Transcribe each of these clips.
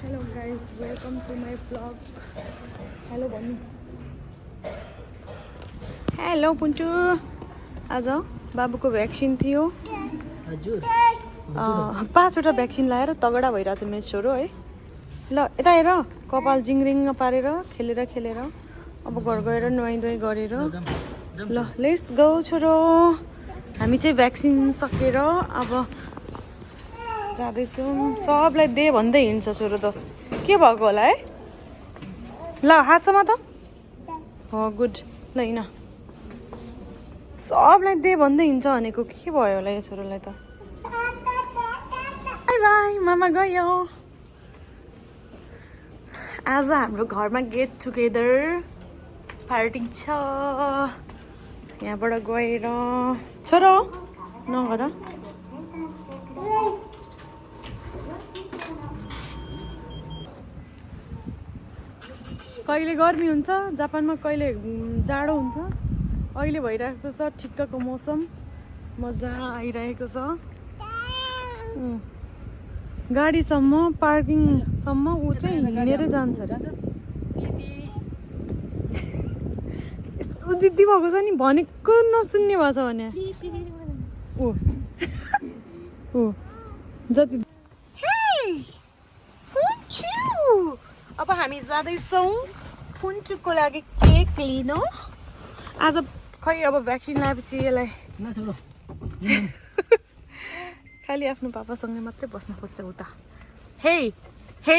Hello guys, welcome to my vlog. Hello भन्नु. Hello पुन्टु. आज बाबुको भ्याक्सिन थियो. हजुर 5वटा भ्याक्सिन लाएर तगडा भइरहेछ मेरो छोरो है. ल यता हेर कपाल जिङरिङ पारेर खेलेर अब घर गएर नुहाइ गरेर ल लेट्स गो छोरो. हामी चाहिँ भ्याक्सिन सकेर अब जाँदैछौँ. सबलाई दे भन्दै हिँड्छ छोरो त. के भएको होला है? ल हातसम्म त. हो गुड. ल हिँड. सबलाई दे भन्दै हिँड्छ भनेको के भयो होला यो छोरोलाई त. बाई बाई मामा गयो. आज हाम्रो घरमा गेट टुगेदर पार्टी छ. यहाँबाट गएर छोरो नगर. कहिले गर्मी हुन्छ जापानमा, कहिले जाडो हुन्छ. अहिले भइरहेको छ ठिक्कको मौसम. मजा आइरहेको छ. गाडीसम्म पार्किङसम्म ऊ चाहिँ हिँडेरै जान्छ अरे. यस्तो जिद्दी भएको छ नि, भनेको नसुन्ने भएको छ भने ऊ जति. अब हामी जाँदैछौँ फुन्चुको लागि केक लिन. आज खै अब भ्याक्सिन लगाएपछि यसलाई खालि आफ्नो पापासँगै मात्रै बस्न खोज्छ उता. हे हे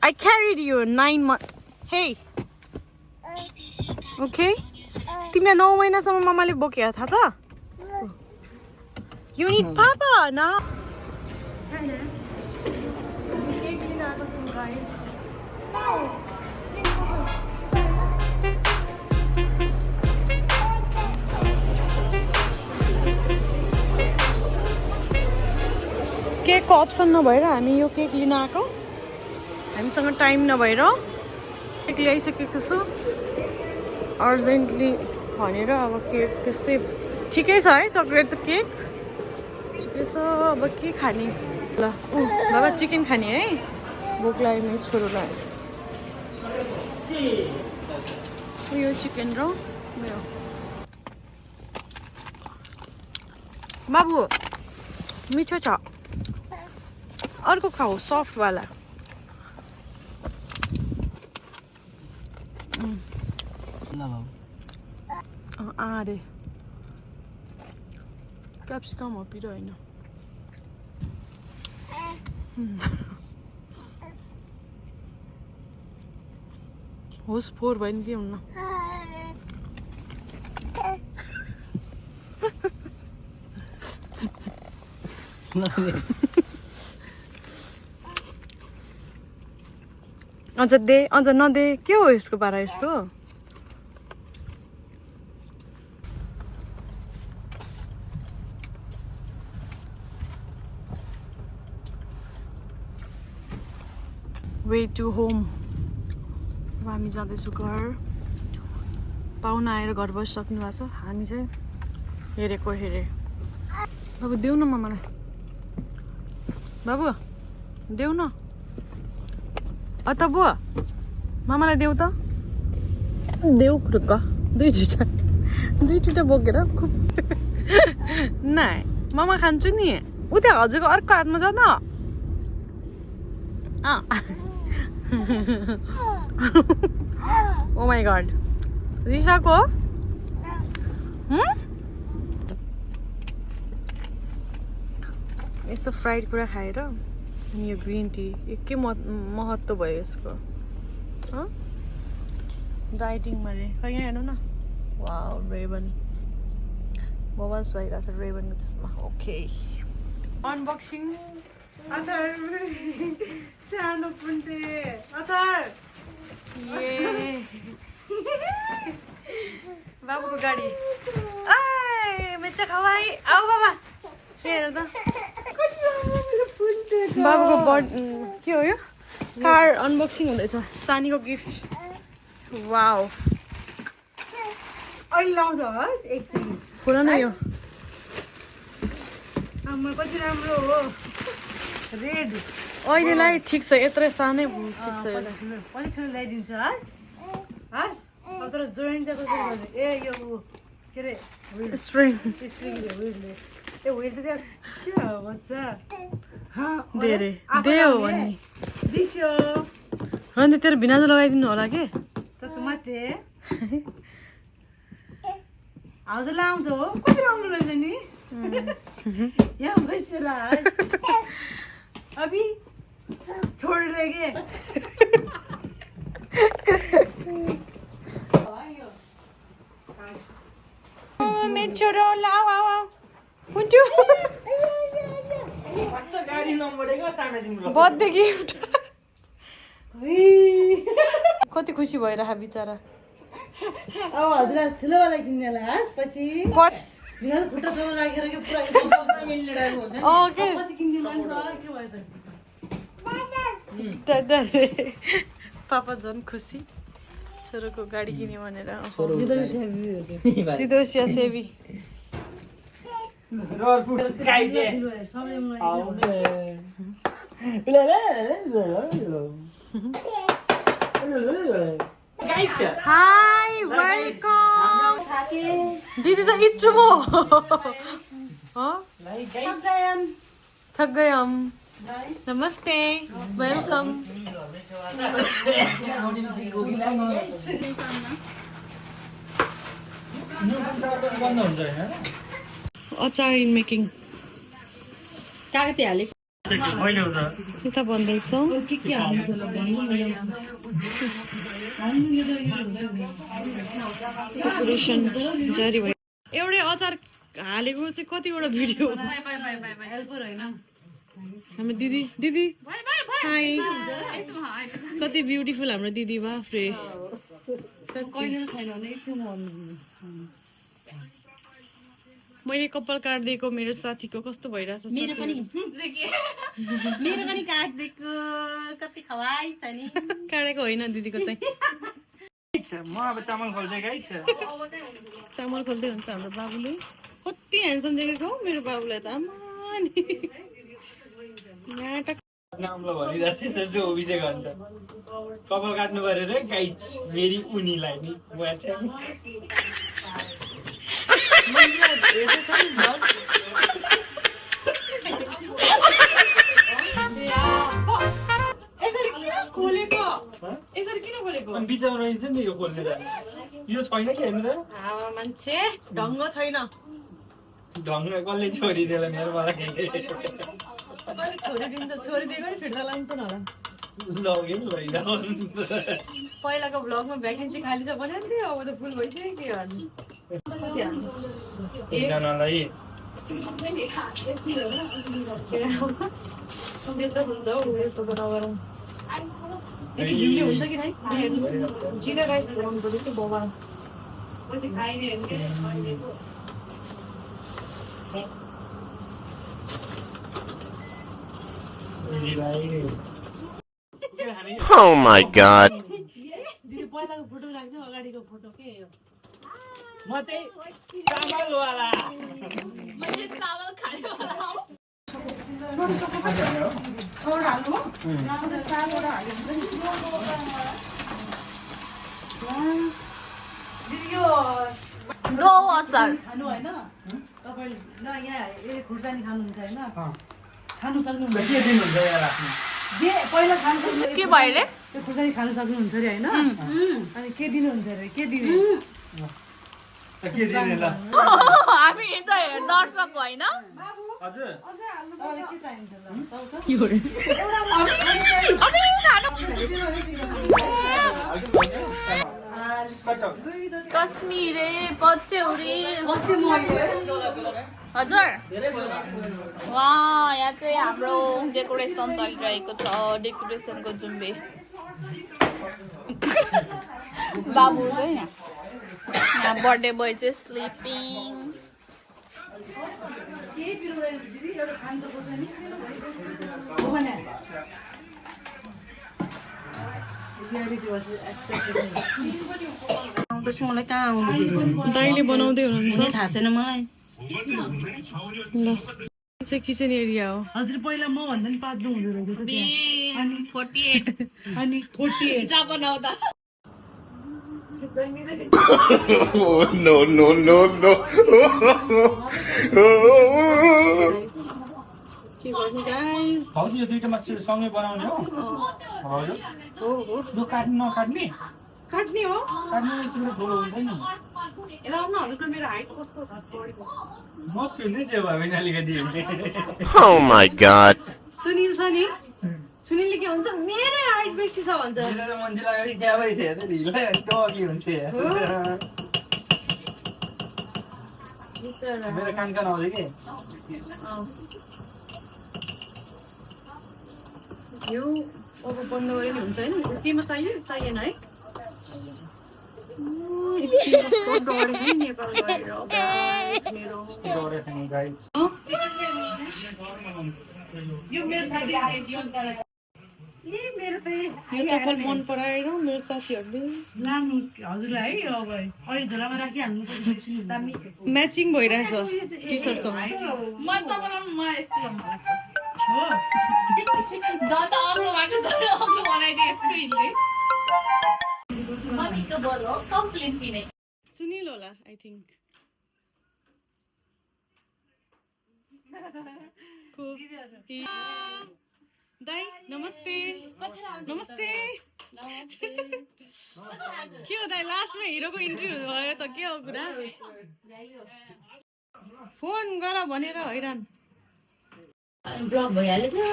आई क्यारिड यु 9 months. हे ओके. तिमीलाई 9 महिनासम्म मामाले बोक्यो थाहा छ. यु निड पापा न. केक लिन आएको छौँ गाइस. केकको अप्सन नभएर हामी यो केक लिन आएको. हामीसँग टाइम नभएर केक ल्याइसकेको छु अर्जेन्टली भनेर. अब केक त्यस्तै ठिकै छ है. चक्लेट केक ठिकै छ. अब के खाने? ल बाबा चिकन खाने है. भोक लाग्यो मेरो छोरोलाई. यो चिकन र मेरो बाबु मिठो छ. अर्को खाऊ सफ्टवाला. अरे क्याप्सिकम हो पिरो होइन. होस् 4 भयो नि के हुन्न. अझ दे अझ नदे. के हो यसको पारा यस्तो? Way to home. अब हामी जाँदैछौँ घर. पाहुना आएर घर बसिसक्नु भएको छ. हामी चाहिँ हेरेको हेरे. अब देऊ न मामालाई. बाबु देऊ न. त बुवा मामालाई देऊ त. देऊ खुर्क. दुईवटा बोकेर खुब. नाइ मामा खान्छु नि. उता हजुरको अर्को हातमा छ न. ओ माई गड रिसाको. यस्तो फ्राइड कुरा खाएर अनि यो ग्रिन टी के महत्त्व भयो यसको. डाइटिङमा रे. खै यहाँ हेर्नु न. वाउ रेबन बबल्स भइरहेछ रेबनको त्यसमा. Okay unboxing. अथर सानो पुन्टे अथर. बाबुको गाडी. मेचा खवाई आऊ बाबा. हेर त बाबुको के हो यो? कार अनबक्सिङ हुँदैछ. सानीको गिफ्ट. वाउ अहिले लाउँछ होस् एकछिन. खोल न यो. आमा कति राम्रो हो. रेड अहिलेलाई ठिक छ यत्रो सानै ठिक छ यसलाई पनि ठुलो ल्याइदिन्छ हस् हस् अब तर जोइन्ट चाहिँ कसरी गर्ने ए यो के अरे स्ट्रिङ स्ट्रिङले विलले त्यो विल त त्यहाँ के हो बच्चा दे रे दे हो भन्ने दिस्यो रन्जित तेरो भिनाजु लगाइदिनु होला के त माथे आउँछ लाउँछ हो कति राम्रो रहेछ नि यहाँ बसेर अभी छोडेर के मेरो छोरो लाउ आऊ आऊ कुन्टु गाडी नम्बरेको ताना तिम्रो बर्थडे गिफ्ट कति खुसी भइरह बिचरा अब हजुरलाई ठुलोवाला किन्नेला हस् पछि भिनाजु खुट्टा जमा राखेर के पुरा एकदम मिल्ने डाको हुन्छ नि के पछि किनिदिनु नि के भयो त दादा रे पापा झन् खुसी छोरोको गाडी किन्यो भनेर चिदोसिया सेवी हाई वेलकम दिदी त इच्छु म थक गए हम नमस्ते वेलकम अचार इन मेकिङ कागती हाले यता भन्दैछौ के हाल्नु छ ल भन्नु डेकोरेसन जारी भयो एउटै अचार हालेको चाहिँ कतिवटा भिडियो हेल्पर हैन हाम्रो दिदी दिदी हाई कति ब्युटिफुल हाम्रो दिदी बाफ रे कहिले छैन भने एकछिन मैले कपाल काट्दिएको मेरो साथीको कस्तो भइरहेछ मेरो पनि काट्दिएको कति खवाई छ नि काटेको होइन दिदीको चाहिँ म अब चामल खोल्छ गाई छ चामल खोल्दै हुन्छ हाम्रो बाबुले कति ह्यान्डसम देखेको हौ मेरो बाबुलाई त आमा नि नाटक नामलाई भनिरहेको थिएँ त 24 घन्टा कपाल काट्नु पऱ्यो रे गाई मेरी उनीलाई नि यसरी किन खोलेको यसरी किन खोलेको बिचमा रहन्छ नि यो खोल्ने त यो छैन कि हेर्नु त मान्छे ढङ्ग छैन ढङ्ग कसले छोडिदिएर मेरो मलाई छोडिदिन्छ छोडिदिएको नि फिर्ता लान्छन् होला लग्यो नि भइदा पहिलाको भ्लगमा भ्याकेन्सी खाली छ भने नि अब त फुल भइसक्यो के गर्नु एकजनालाई त्यस्तो हुन्छ हौ यस्तो त नगरौँ यति गिफ्टी हुन्छ कि नै जिरा राइस बनाउनु पर्यो कि बगाएर पछि खाइने Oh my god. दिदी पहिलाको फोटो राख्नु अगाडिको फोटो के हो म चाहिँ चामलवाला मैले चावल खाने होला हौ दो अचार खानु हैन तपाईले न यहाँ खुर्सानी खानुहुन्छ हैन खानु सक्नुहुन्छ के दिनुहुन्छ यहाँ राख्नु जे पहिला खानु सक्नु के भयो रे त्यो खुर्सानी खानु सक्नुहुन्छ रे हैन अनि के दिनुहुन्छ रे के दिने के दिने ल हामी त दर्शक होइन हजुर तपाईलाई के चाहिन्छ ल अनि खानु कश्मीरे पचौरी हजुर वा यहाँ चाहिँ हाम्रो डेकोरेसन चलिरहेको छ डेकोरेसनको जुम्बे बाबु चाहिँ यहाँ बर्थडे बोय चाहिँ स्लिपिङ आउँदैछ मलाई कहाँ आउनु दाइले बनाउँदै हुनुहुन्छ थाहा छैन मलाई ल चाहिँ किचन एरिया हो हजुर पहिला म भन्दा नि पातलो हुँदो रहेछ बी 48 अनि 48 जापान आउँदा Oh, no, no, no, no. के गर्नु गाइस भाउजू यो दुईटामा सँगै बनाउने हो भाउजू हो दु काट्ने नकाट्ने काट्ने हो काट्ने तिम्रो ठुलो हुन्छ नि यता आउनु हजुरको मेरो हाइट कस्तो बढेको म सुन्दै छु भयो भने अलिकति Oh my god. सुनिल छ नि सुनिलले के भन्छ मेरो हाइट बेसी छ भन्छ मेरो त मान्छेलाई अलिक ग्याबै छ हेर ढिलो अनि त के हुन्छ मेरो कान आउँछ कि यो अब बन्द गरे नि हुन्छ हैन केमा चाहियो चाहिएन है स्किन कस्तो डढेको नि नेपाल गएर गाइस मेरो गाइस यो मेरो साथीले जीवन पारा यो चप्पल मन पराएर मेरो साथीहरूले लानु हजुरलाई है अब अहिले झोलामा राखिहाल्नु दामी छ म्याचिङ भइरहेछ टी सर्टसँग म जापान म यस्तो लाग्छ हो जता अग्लो बाटो तर अग्लो बनाइदिए फ्रीले मम्मीको बोलो कम्प्लेन दिने सुनिल होला आई थिंक दाइ नमस्ते नमस्ते के हो दाइ लास्टमा हिरोको इन्ट्री भयो त के हो कुरा फोन गर भनेर हैरान ब्लग भइहाल्यो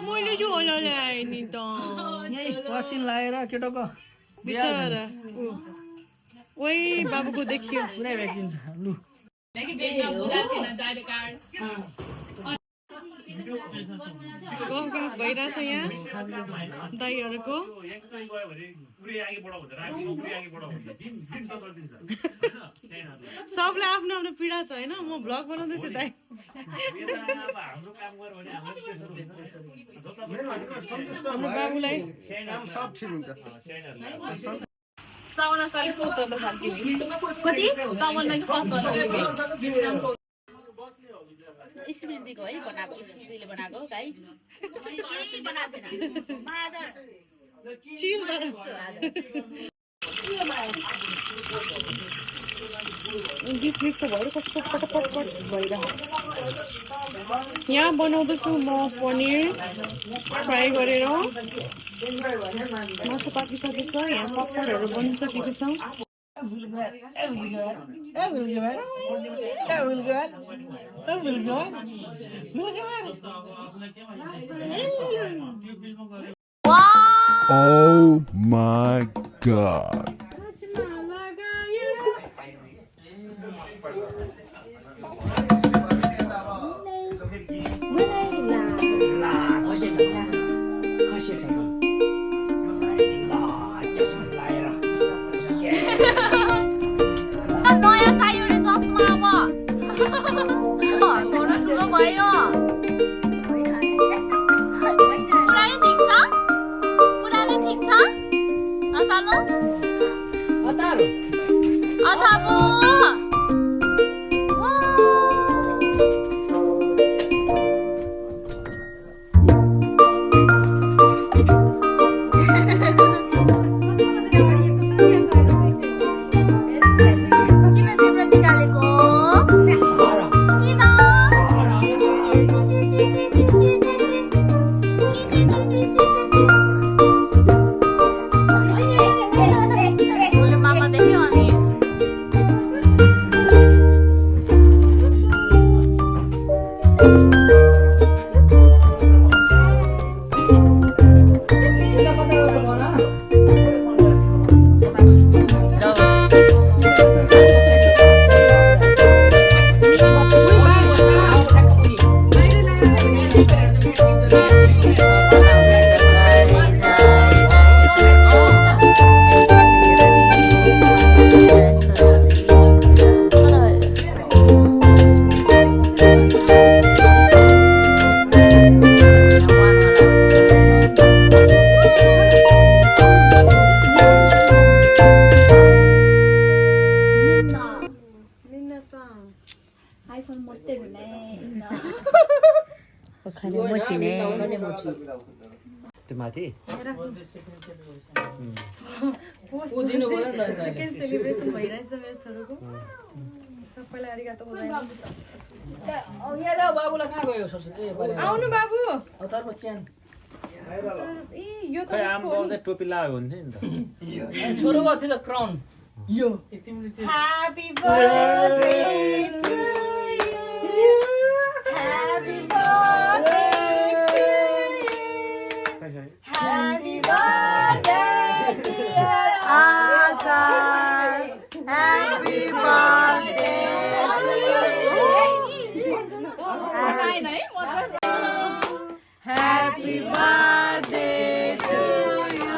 मैले जो होला ल्याएँ नि त पर्सिन लाएर केटोको बिचरा ओइ बाबुको देखियो पुरै भ्याक्सिन छ लु गफ भइरहेछ यहाँ दाइहरूको सबलाई आफ्नो आफ्नो पीडा छ होइन म भ्लग बनाउँदैछु दाइ हाम्रो बाबुलाई कति स्मृतिको है बनाएको स्मृतिले बनाएको गाई बनाएको चिल गीत मिक्स भएर कस्तो पटपट भइरहेको यहाँ बनाउँदैछु म पनिर फ्राई गरेर मासु पाकिसकेको छ यहाँ पपरहरू बनिसकेको छ Oh my god. नयाँ चाहियो रे चस्मा अब छोरो ठुलो भयो पुरानो ठिक छ नसाल्नु त्यो माथि सेकेन्ड सेलिब्रेसन भइरहेछ मेरो छोरोको सबैलाई अरिगातो बाबुलाई कहाँ गयो आउनु बाबु तर्फ च्यान ए यो त खै आम चाहिँ टोपी लगाएको हुन्थ्यो नि त छोरो गएको थियो त crown Happy birthday to you. Happy birthday to you. Happy birthday dear Atar. Happy birthday to you. Happy birthday to you.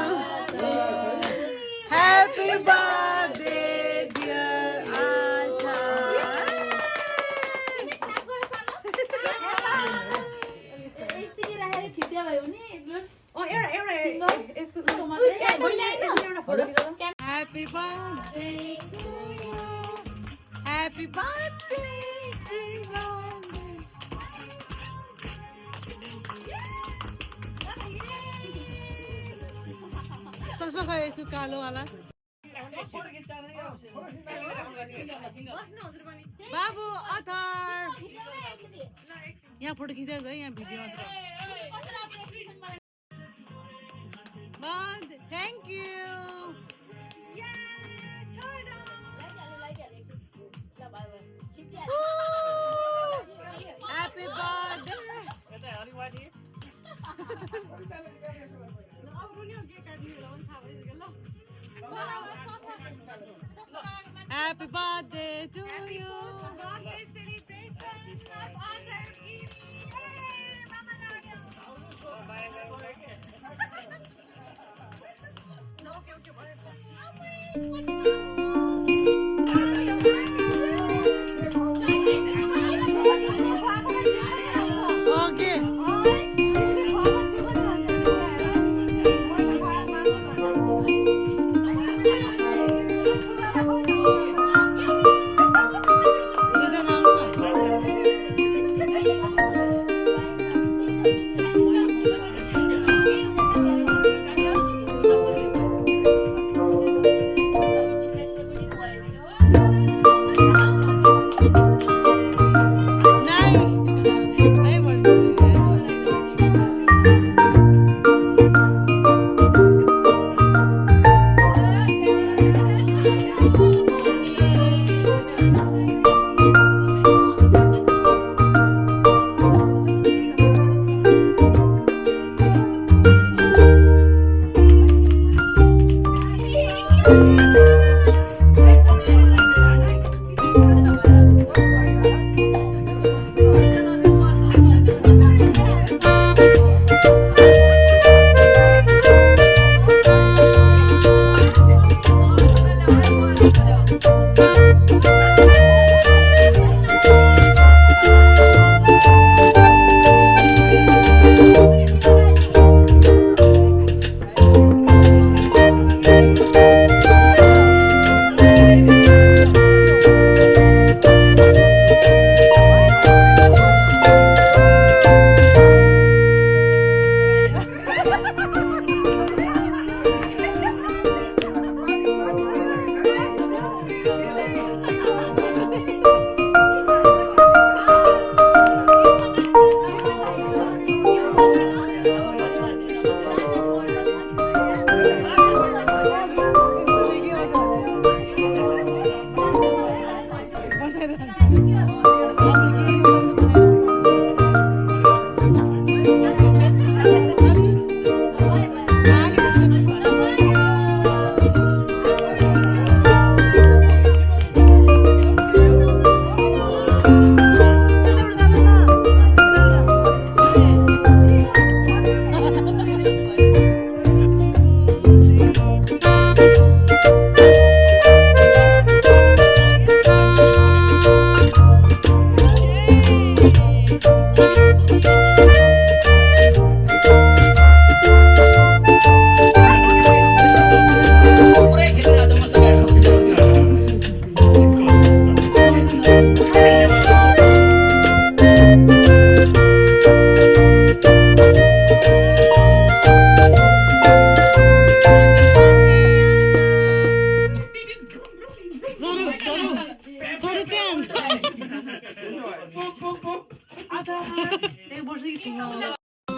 Happy birthday dear Atar. Happy birthday to you. Happy birthday, happy birthday. चस्मा खै यसो कालो वाला बाबु author यहाँ photo खिचेको है यहाँ भिडियो मात्र thank you happy birthday Happy birthday to you. Birthday celebration of Atar Kimi.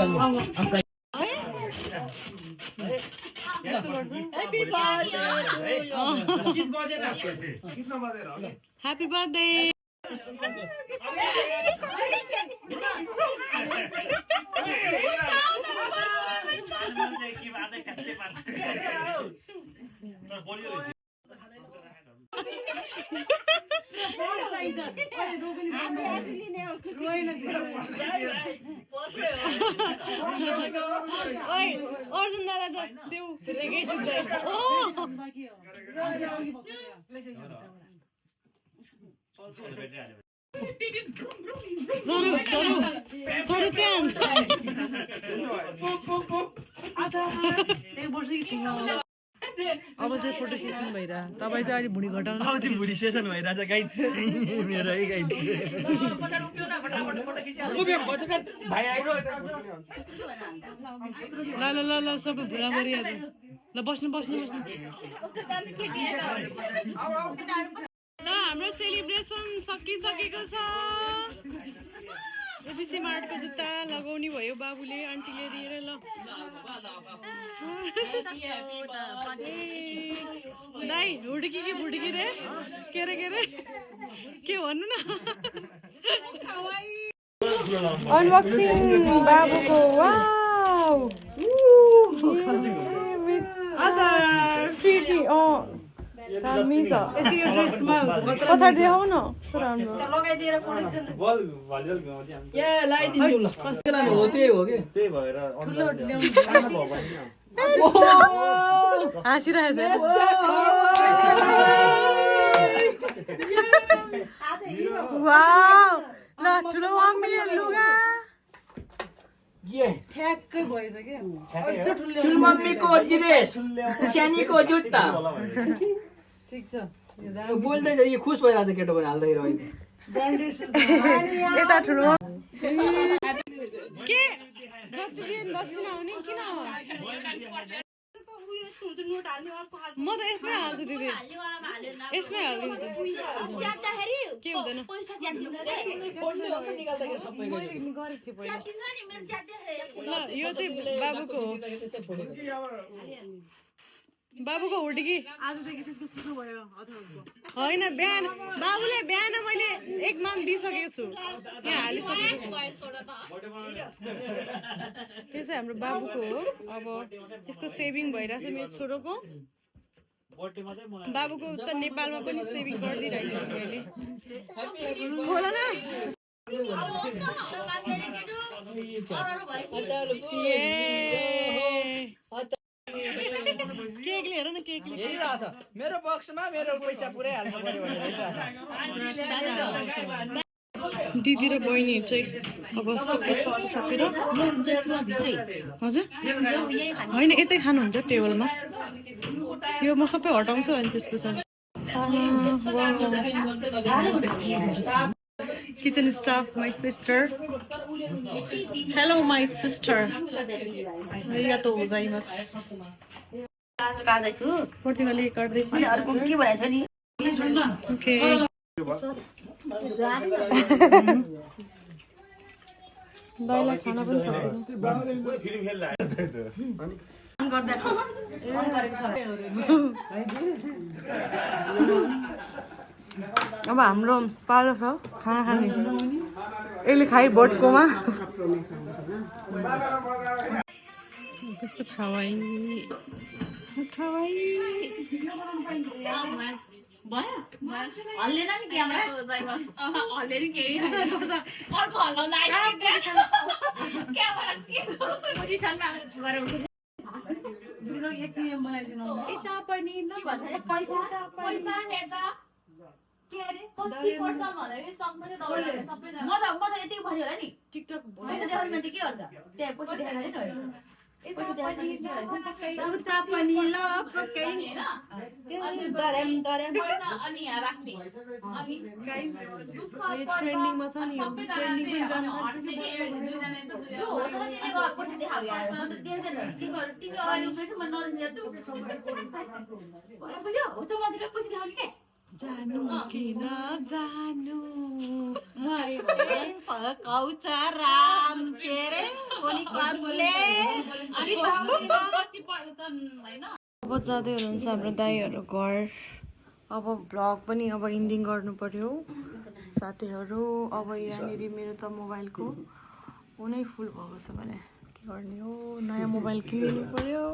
Happy birthday to you. Happy birthday. ओइ अर्जुन दादा त देऊ रेगै जुत्दै ओ सरू सरू सरू च्यान अब चाहिँ फोटो सेसन भइरा तपाईँ चाहिँ अहिले भुँडी घटाउनु अब चाहिँ भुँडी सेसन भइरहेछ गाइस मेरो है गाइस भाइ आइरो ल ल ल ल सबै भुरा गरिहाल्नु ल बस्नु बस्नु बस्नु ल हाम्रो सेलिब्रेसन सकिसकेको छ एबिसी मार्टको जुत्ता लगाउने भयो बाबुले आन्टीले दिएर ल दाइ हुड्की कि भुड्की रे के रे के भन्नु न अनबक्सिङ बाबुको वाउ प्रिटी दामी छ यसको यो ड्रेसमा पछाडि देखाउ न कस्तो राम्रो लगाइदिएर फोटो खिच्नु बल भजल गाउँदै ए लाइदिन्छु ल कसैलाई हो त्यही हो के त्यही भएर ठुलो ल्याउनु हाँसिरहेछ वाउ ल ठुलो मम्मीले लुगा ये ठ्याक्कै भएछ के ठुलो मम्मीको ड्रेस सानीको जुत्ता ठिक छ यो बोल्दै छ यो खुस भइरहेछ केटो पनि हाल्दाखेरि अहिले यता ठुलो के जति के दक्षिणा हुने किन म त यसमै हाल्छु दिदी यसमै हालिदिन्छु के हुँदैन ल यो चाहिँ बाबुको हो बाबुको हुड्की आजदेखि त्यसको सुरु भयो होइन बिहान बाबुले बिहान मैले एक मान दिइसकेको छु यहाँ हालिसकेको त्यो चाहिँ हाम्रो बाबुको हो अब यसको सेभिङ भइरहेछ मेरो छोरोको बाबुको त नेपालमा पनि सेभिङ गरिदिइरहेको छु मैले बोल न केकले हेर न केकले हेरिरहेछ मेरो बक्समा मेरो पैसा पुरै हाल्नु पर्यो भनेर दिदी र बहिनीहरू चाहिँ अब सबै सकेर हजुर होइन यतै खानुहुन्छ टेबलमा यो म सबै हटाउँछु अनि त्यसको छ kitchen staff my sister hello my sister तो जाइमस् काट्दैछु प्रतिमाले काट्दैछु अर्को के भनेको छ नि ओके दाइलाई खाना पनि अब हाम्रो पालो छ खाना खाने यसले खाइ बोटकोमा कस्तो खवाई हल्लेन नि क्यामेरा हल्ले नि केही अर्को हल्लाउन क्यामेरा पोजिसनमा गरेर एकछिन बनाइदिनु पैसा हेर्दा के अरे 25% भनेर सँगसँगै दौडले सबैजना म त यति भन्यो होला नि टिकटक पैसा देखाउने मान्छे के गर्छ त्यहाँ पैसा देखाएर नि रह्यो पैसा देखाएर उता पनि ल पक्कै पैसा अनि यहाँ राख्ने अनि गाइस यो ट्रेन्डिङमा छ नि यो ट्रेन्डिङ पनि जानु जो हो त त्यसले गर् पैसा देखाउ यार म त देख्दैन तिमी अगाडि उभिएछ म नदिन्छु बुझ्यो हो त मान्छेले पैसा देखाउने के जानु कि नजानु कौच राम के रे ओली कचले अब जाँदै हुनुहुन्छ हाम्रो दाईहरू घर अब भ्लग पनि अब इन्डिङ गर्नु पर्यो साथीहरू अब यहाँनिर मेरो त मोबाइलको हुनै फुल भएको छ भने के गर्ने हो नयाँ मोबाइल किन्नु पर्यो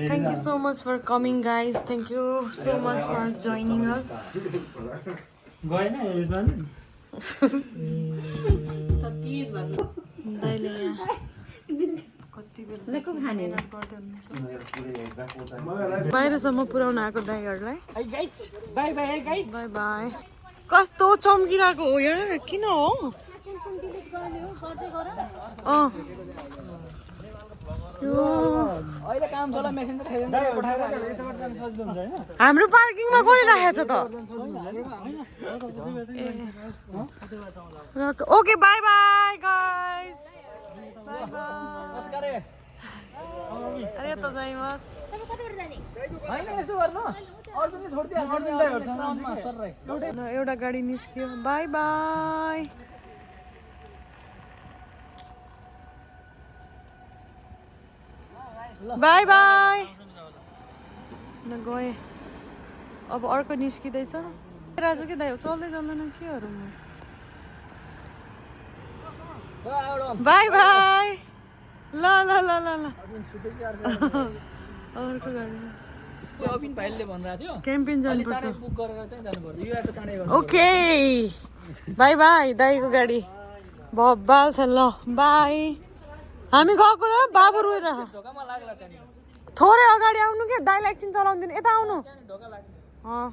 thank you so much for coming guys thank you so much for joining us गएन यसमा दाइले यहाँ कति बेला गर्दै हुनुहुन्छ बाहिरसम्म पुर्याउन आएको दाइहरूलाई bye bye guys bye bye कस्तो चम्किरहेको हो यहाँ किन हो अहिले काम चला मेसेन्जर खेजेन्जर पठाएर हाम्रो पार्किङमा गरिराखेको छ त okay by by guys by by अरे त जाइमास हैन यस्तो गर्नु अरु पनि छोड्दिहाल्छ एउटा गाडी निस्क्यो बाई बाई बाई बाई गएँ अब अर्को निस्किँदैछ राजु के दाइ चल्दै चल्दैन के गरौँ बाई बाई ल ल ल ल ल अर्को गाडी अबिन भाइले भनिरहेको थियो क्याम्पिङ जानुपर्छ बुक गरेर चाहिँ जानुपर्छ यो आज टाढै गर्नु ओके बाई बाई दाइको गाडी बब्बाल छ ल बाई हामी गएको ल बाबु रोएर ढोकामा लाग्ला त्यहाँनिर थोरै अगाडि आउनु के दाइलाई एकछिन चलाउँदैन यता आउनु ढोका लाग्ने अँ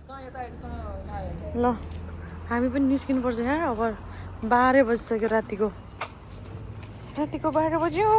कहाँ यता आयो त नआयो ल हामी पनि निस्किनुपर्छ यहाँ अब 12 बजिसक्यो रातिको 12 बज्यो